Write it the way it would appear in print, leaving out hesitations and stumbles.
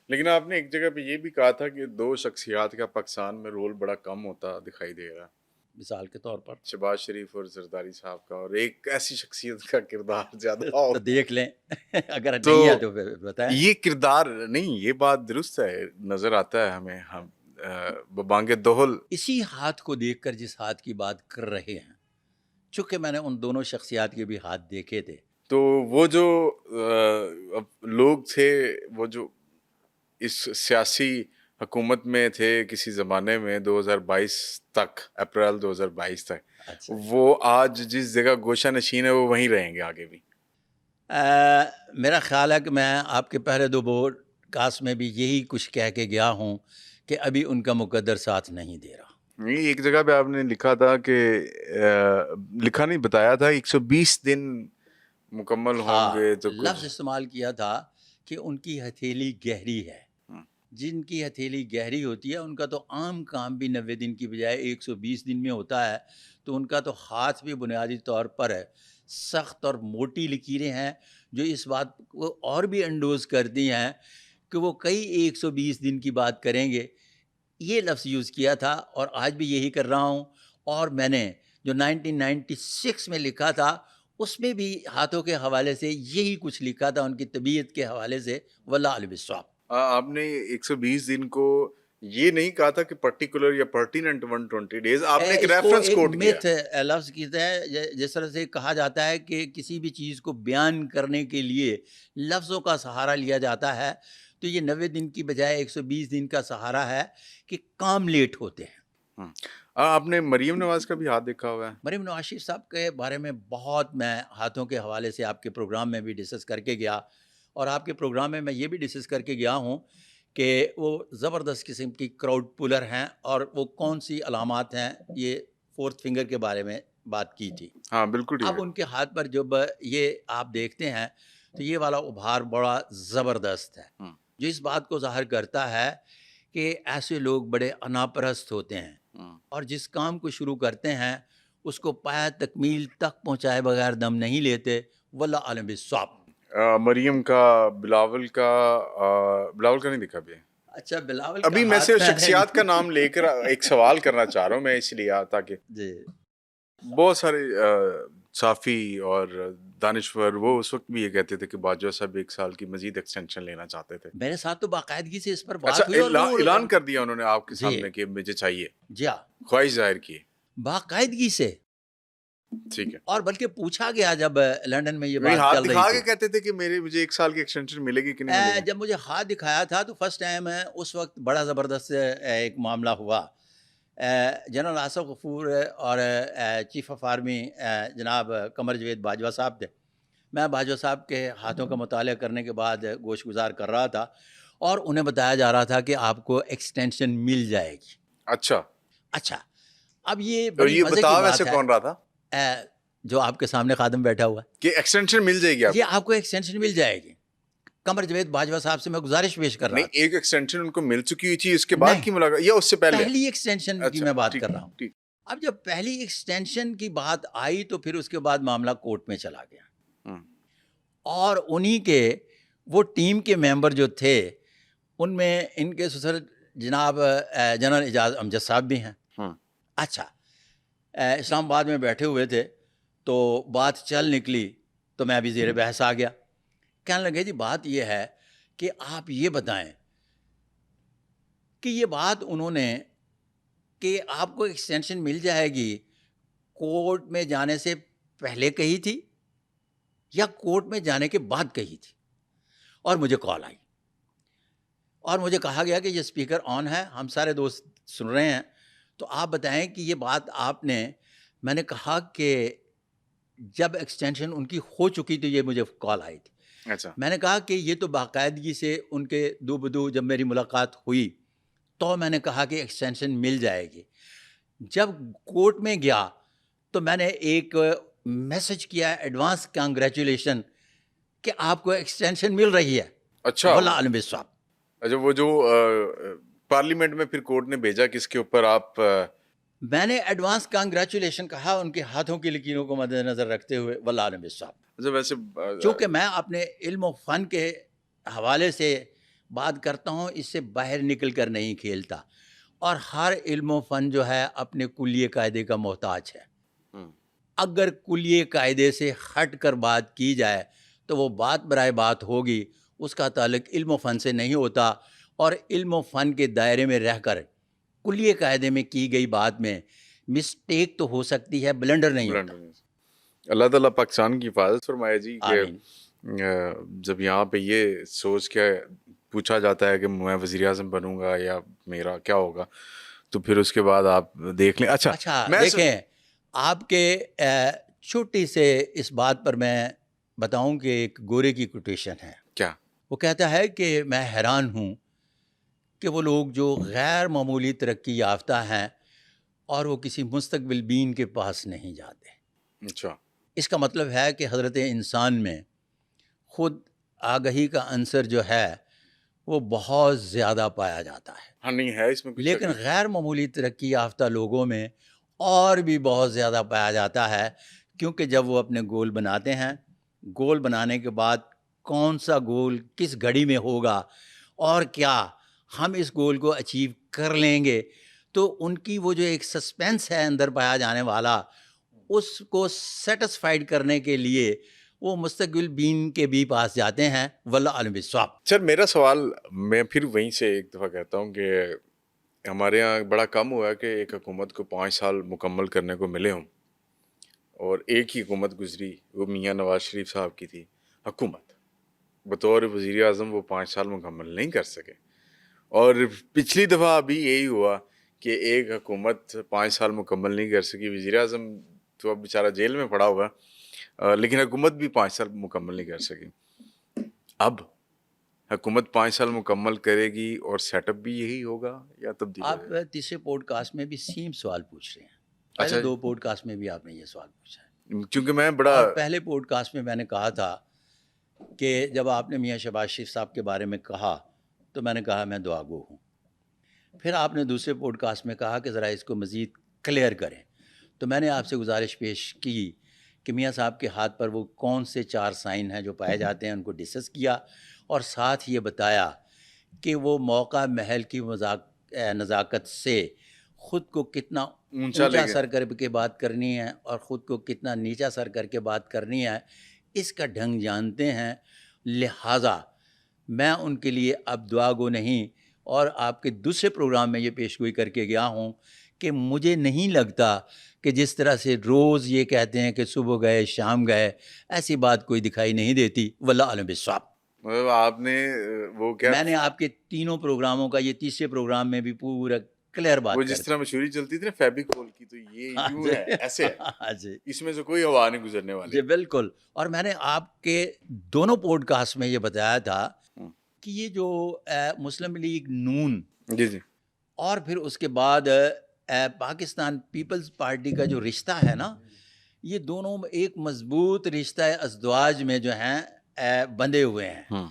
لیکن آپ نے ایک جگہ پہ یہ بھی کہا تھا کہ دو شخصیات کا پاکستان میں رول بڑا کم ہوتا دکھائی دے رہا ہے، مثال کے طور پر شہباز شریف اور زرداری صاحب کا، اور ایک ایسی شخصیت کا کردار زیادہ تو ہوتا ہے. دیکھ لیں اگر تو نہیں ہے تو پھر بتائیں. یہ کردار نہیں، یہ بات درست ہے، نظر آتا ہے ہمیں. ہم ببانگ دوہل اسی ہاتھ کو دیکھ کر جس ہاتھ کی بات کر رہے ہیں، چونکہ میں نے ان دونوں شخصیات کے بھی ہاتھ دیکھے تھے. تو وہ جو لوگ تھے، وہ جو اس سیاسی حکومت میں تھے کسی زمانے میں 2022 تک، اپریل 2022 تک، اچھا، وہ آج جس جگہ گوشہ نشین ہے وہ وہیں رہیں گے آگے بھی. میرا خیال ہے کہ میں آپ کے پہلے دو بوڈ کاسٹ میں بھی یہی کچھ کہہ کے گیا ہوں کہ ابھی ان کا مقدر ساتھ نہیں دے رہا. نہیں، ایک جگہ پہ آپ نے لکھا تھا کہ لکھا نہیں، بتایا تھا 120 دن مکمل ہوں ہاں، گے تو لفظ کچھ. استعمال کیا تھا کہ ان کی ہتھیلی گہری ہے. جن کی ہتھیلی گہری ہوتی ہے ان کا تو عام کام بھی 90 دن کی بجائے 120 دن میں ہوتا ہے. تو ان کا تو ہاتھ بھی بنیادی طور پر ہے سخت اور موٹی لکیریں ہیں، جو اس بات کو اور بھی انڈوز کرتی ہیں کہ وہ کئی 120 دن کی بات کریں گے. یہ لفظ یوز کیا تھا اور آج بھی یہی کر رہا ہوں. اور میں نے جو 1996 میں لکھا تھا اس میں بھی ہاتھوں کے حوالے سے یہی کچھ لکھا تھا، ان کی طبیعت کے حوالے سے. واللہ علیہ الصواب. آپ نے 120 دن کو یہ نہیں کہا تھا کہ پرٹیکولر یا پرٹیننٹ 120 ڈیز، آپ نے ایک اس کو ریفرنس ایک کوٹ کیا. میتھ لفظ کہتے ہیں، جس طرح سے کہا جاتا ہے کہ کسی بھی چیز کو بیان کرنے کے لیے لفظوں کا سہارا لیا جاتا ہے. تو یہ 90 دن کی بجائے 120 دن کا سہارا ہے کہ کام لیٹ ہوتے ہیں. آپ نے مریم نواز کا بھی ہاتھ دیکھا ہوا ہے. مریم نواز شریف صاحب کے بارے میں بہت میں ہاتھوں کے حوالے سے آپ کے پروگرام میں بھی ڈسکس کر کے گیا، اور آپ کے پروگرام میں یہ بھی ڈسکس کر کے گیا ہوں کہ وہ زبردست قسم کی کراؤڈ پولر ہیں، اور وہ کون سی علامات ہیں، یہ فورتھ فنگر کے بارے میں بات کی تھی. ہاں بالکل ٹھیک اب ہے. ان کے ہاتھ پر جب یہ آپ دیکھتے ہیں تو یہ والا ابھار بڑا زبردست ہے، جو اس بات کو ظاہر کرتا ہے کہ ایسے لوگ بڑے اناپرست ہوتے ہیں، اور جس کام کو شروع کرتے ہیں اس کو پایا تکمیل تک پہنچائے بغیر دم نہیں لیتے. واللہ عالم بالصواب. مریم کا، بلاول کا، بلاول کا نہیں دیکھا بھی. اچھا، بلاول کا ابھی میں ہاتھ صرف میں نے شخصیات کا نام لے کر ایک سوال کرنا چاہ رہا ہوں میں، اس لیے تاکہ جی بہت سارے صافی اور دانشور وہ اس وقت بھی یہ کہتے تھے کہ باجوہ صاحب 1 سال کی مزید ایکسٹینشن لینا چاہتے تھے. میرے ساتھ تو باقاعدگی سے اس پر اچھا، بات ہوئی، اور وہ اعلان کر دیا انہوں نے آپ کے جی سامنے کہ مجھے چاہیے، جی ہاں، خواہش ظاہر کی. باقاعدگی سے. ٹھیک ہے. اور بلکہ پوچھا گیا جب لندن میں یہ نہیں، بات ہاتھ چل رہی دکھا کے تھی، کہتے تھے کہ مجھے 1 سال کی ایکسٹینشن ملے گی کہ نہیں ملے گی. جب مجھے ہاتھ دکھایا تھا تو فرسٹ ٹائم اس وقت بڑا زبردست ایک معاملہ ہوا. جنرل آصف غفور اور چیف آف آرمی جناب قمر جاوید باجوہ صاحب تھے. میں باجوہ صاحب کے ہاتھوں کا مطالعہ کرنے کے بعد گوش گزار کر رہا تھا، اور انہیں بتایا جا رہا تھا کہ آپ کو ایکسٹینشن مل جائے گی. اچھا، اچھا، اب یہ اور بڑی یہ مزے کی بتا ویسے بات ہے. کون رہا تھا جو آپ کے سامنے خادم بیٹھا ہوا ہے، کہ ایکسٹینشن مل جائے گی آپ یہ کو؟ آپ کو ایکسٹینشن مل جائے گی. قمر جاوید باجوہ صاحب سے میں گزارش پیش کر رہا نہیں، تھا. ایک ایکسٹینشن ان کو مل چکی ہوئی تھی، اس کے بعد نہیں، کی ملاقات یا اس سے پہلے؟ پہلی ایکسٹینشن کی اچھا میں بات ٹھیک کر رہا ہوں. ٹھیک. اب جب پہلی ایکسٹینشن کی بات آئی تو پھر اس کے بعد معاملہ کورٹ میں چلا گیا، اور انہی کے وہ ٹیم کے ممبر جو تھے ان میں ان کے سسر جناب جنرل اعجاز امجد صاحب بھی ہیں. اچھا، اسلام آباد میں بیٹھے ہوئے تھے تو بات چل نکلی تو میں ابھی زیر بحث آ گیا. کہنے لگے جی بات یہ ہے کہ آپ یہ بتائیں کہ یہ بات انہوں نے کہ آپ کو ایکسٹینشن مل جائے گی کورٹ میں جانے سے پہلے کہی تھی یا کورٹ میں جانے کے بعد کہی تھی. اور مجھے کال آئی اور مجھے کہا گیا کہ یہ اسپیکر آن ہے، ہم سارے دوست سن رہے ہیں، تو آپ بتائیں کہ یہ بات آپ نے. میں نے کہا کہ جب ایکسٹینشن ان کی ہو چکی تو یہ مجھے کال آئی تھی. اچھا، میں نے کہا کہ یہ تو باقاعدگی سے ان کے دو بدو جب میری ملاقات ہوئی تو میں نے کہا کہ ایکسٹینشن مل جائے گی. جب کورٹ میں گیا تو میں نے ایک میسج کیا ایڈوانس کانگریچولیشن کہ آپ کو ایکسٹینشن مل رہی ہے. اچھا. واللہ عالم بالصواب. اچھا، وہ جو پارلیمنٹ میں پھر کورٹ نے بھیجا کس کے اوپر آپ میں نے ایڈوانس کانگریچولیشن کہا ان کے ہاتھوں کی لکیروں کو مد نظر رکھتے ہوئے. واللہ عالم بالصواب. اچھا ویسے چونکہ میں اپنے علم و فن کے حوالے سے بات کرتا ہوں اس سے باہر نکل کر نہیں کھیلتا، اور ہر علم و فن جو ہے اپنے کلیے قاعدے کا محتاج ہے. اگر کلیے قاعدے سے ہٹ کر بات کی جائے تو وہ بات برائے بات ہوگی، اس کا تعلق علم و فن سے نہیں ہوتا، اور علم و فن کے دائرے میں رہ کر کلیے قاعدے میں کی گئی بات میں مسٹیک تو ہو سکتی ہے، بلنڈر نہیں ہوتا. اللہ تعالیٰ پاکستان کی حفاظت فرمائے جی. کہ آمین. جب یہاں پہ یہ سوچ کے پوچھا جاتا ہے کہ میں وزیر اعظم بنوں گا یا میرا کیا ہوگا، تو پھر اس کے بعد آپ دیکھ لیں. اچھا دیکھیں، آپ کے چھوٹی سے اس بات پر میں بتاؤں کہ ایک گورے کی کوٹیشن ہے. کیا وہ کہتا ہے کہ میں حیران ہوں کہ وہ لوگ جو غیر معمولی ترقی یافتہ ہیں اور وہ کسی مستقبل بین کے پاس نہیں جاتے. اچھا، اس کا مطلب ہے کہ حضرت انسان میں خود آگہی کا عنصر جو ہے وہ بہت زیادہ پایا جاتا ہے. ہاں نہیں ہے اس میں کچھ لیکن غیر معمولی ترقی یافتہ لوگوں میں اور بھی بہت زیادہ پایا جاتا ہے، کیونکہ جب وہ اپنے گول بناتے ہیں، گول بنانے کے بعد کون سا گول کس گھڑی میں ہوگا اور کیا ہم اس گول کو اچیو کر لیں گے، تو ان کی وہ جو ایک سسپینس ہے اندر پایا جانے والا، اس کو سیٹسفائیڈ کرنے کے لیے وہ مستقبل بین کے بھی پاس جاتے ہیں. واللہ عالم بالصواب. سر میرا سوال میں پھر وہیں سے ایک دفعہ کہتا ہوں کہ ہمارے ہاں بڑا کم ہوا ہے کہ ایک حکومت کو 5 سال مکمل کرنے کو ملے ہوں، اور ایک ہی حکومت گزری، وہ میاں نواز شریف صاحب کی تھی حکومت. بطور وزیر اعظم وہ 5 سال مکمل نہیں کر سکے، اور پچھلی دفعہ ابھی یہی ہوا کہ ایک حکومت 5 سال مکمل نہیں کر سکی. وزیر اعظم تو اب بیچارہ جیل میں پڑا ہوا، لیکن حکومت بھی 5 سال مکمل نہیں کر سکی. اب حکومت 5 سال مکمل کرے گی اور سیٹ اپ بھی یہی ہوگا یا تبدیل آپ ہوگا؟ تیسرے پوڈ کاسٹ میں بھی سیم سوال پوچھ رہے ہیں. پہلے 2 پوڈ کاسٹ میں بھی آپ نے یہ سوال پوچھا ہے. کیونکہ میں بڑا اور پہلے پوڈ کاسٹ میں نے کہا تھا کہ جب آپ نے میاں شہباز شریف صاحب کے بارے میں کہا تو میں نے کہا میں دعا گو ہوں. پھر آپ نے دوسرے پوڈ کاسٹ میں کہا کہ ذرا اس کو مزید کلیئر کریں، تو میں نے آپ سے گزارش پیش کی کہ میاں صاحب کے ہاتھ پر وہ کون سے 4 سائن ہیں جو پائے جاتے ہیں، ان کو ڈسکس کیا، اور ساتھ یہ بتایا کہ وہ موقع محل کی نزاکت سے خود کو کتنا اونچا سر کر کے بات کرنی ہے اور خود کو کتنا نیچا سر کر کے بات کرنی ہے، اس کا ڈھنگ جانتے ہیں. لہٰذا میں ان کے لیے اب دعا گو نہیں، اور آپ کے دوسرے پروگرام میں یہ پیشگوئی کر کے گیا ہوں کہ مجھے نہیں لگتا کہ جس طرح سے روز یہ کہتے ہیں کہ صبح گئے شام گئے، ایسی بات کوئی دکھائی نہیں دیتی. واللہ عالم بالصواب. مطلب آپ نے وہ کیا، میں نے آپ کے تینوں پروگراموں کا یہ تیسرے پروگرام میں بھی پورا کلیئر بات وہ جس طرح مشہوری چلتی تھی نا فیبیکول کی، تو یہ یوں ہے، ایسے ہے، جی اس میں سے کوئی ہوا نہیں گزرنے والی. جی بالکل. اور میں نے آپ کے دونوں پوڈ کاسٹ میں یہ بتایا تھا کہ یہ جو مسلم لیگ نون جی جی اور پھر اس کے بعد پاکستان پیپلز پارٹی کا جو رشتہ ہے نا، یہ دونوں ایک مضبوط رشتہ ازدواج میں جو ہیں بندھے ہوئے ہیں.